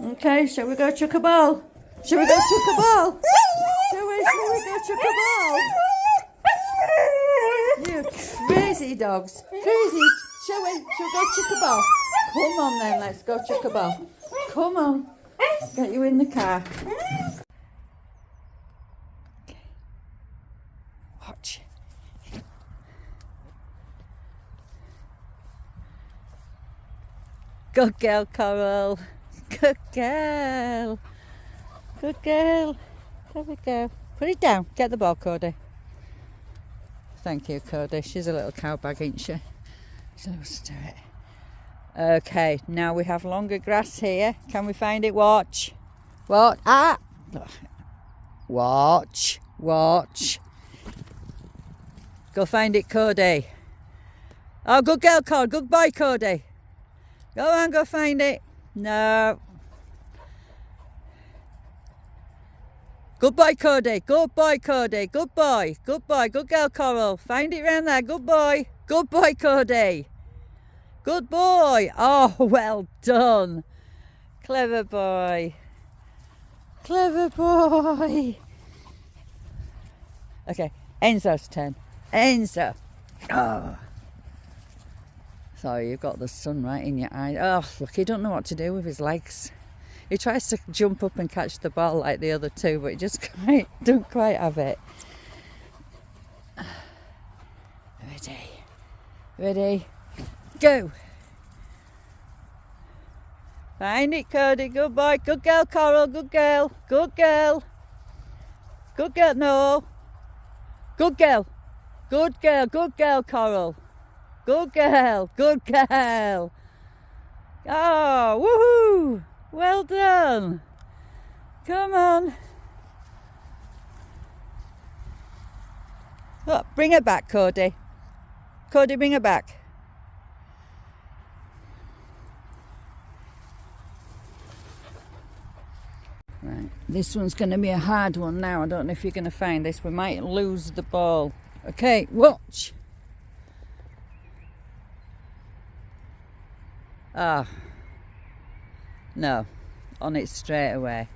Okay, shall we go chuck a ball? Shall we go chuck a ball? Shall we go chuck a ball? You crazy dogs. Crazy. Shall we go chuck a ball? Come on then, let's go chuck a ball. Come on. Get you in the car. Okay. Watch. Good girl, Coral. Good girl. Good girl. There we go. Put it down. Get the ball, Cody. Thank you, Cody. She's a little cow bag, ain't she? She loves to do it. Okay, now we have longer grass here. Can we find it? Watch. What? Ah! Watch. Watch. Go find it, Cody. Oh, good girl, Cody. Good boy, Cody. Go on, go find it. No. Good boy, Cody. Good boy, Cody. Good boy. Good boy. Good girl, Coral. Find it round there. Good boy. Good boy, Cody. Good boy. Oh, well done. Clever boy. Clever boy. Okay, Enzo's turn. Enzo. Oh. Sorry, you've got the sun right in your eye. Oh, look, he don't know what to do with his legs. He tries to jump up and catch the ball like the other two, but he just don't quite have it. Ready. Ready. Go. Find it, Cody. Good boy. Good girl, Coral. Good girl. Good girl. Good girl. No. Good girl. Good girl. Good girl, Coral. Good girl. Good girl. Oh, woohoo. Well done. Come on. Oh, bring her back, Cody. Cody, bring her back. Right, this one's going to be a hard one now. I don't know if you're going to find this. We might lose the ball. Okay, watch. Ah. No, on it straight away.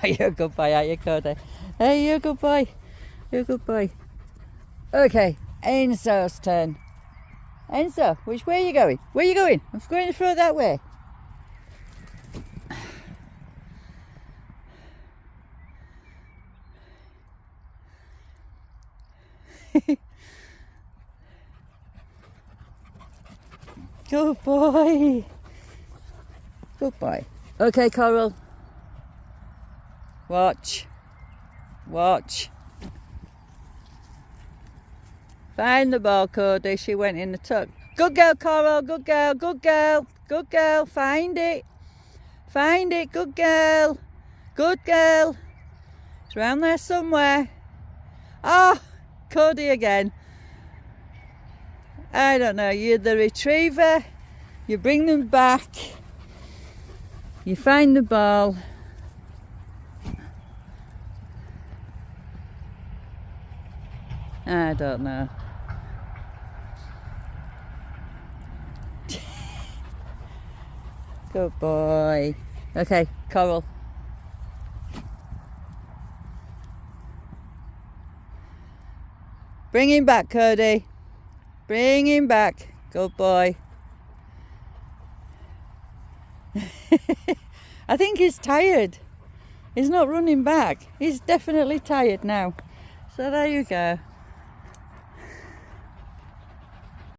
You're a good boy, aren't you, Cody? Hey, you're a good boy. You're a good boy. Okay, Enzo's turn. Enzo, which way are you going? Where are you going? I'm going to throw it that way. Good boy. Good boy. Okay, Coral. Watch. Watch. Find the ball, Cody. She went in the tuck. Good girl, Coral. Good girl. Good girl. Good girl. Find it. Find it. Good girl. Good girl. It's around there somewhere. Oh, Cody again. I don't know. You're the retriever. You bring them back. You find the ball. I don't know. Good boy. Okay, Coral. Bring him back, Cody. Bring him back. Good boy. I think he's tired. He's not running back. He's definitely tired now. So there you go.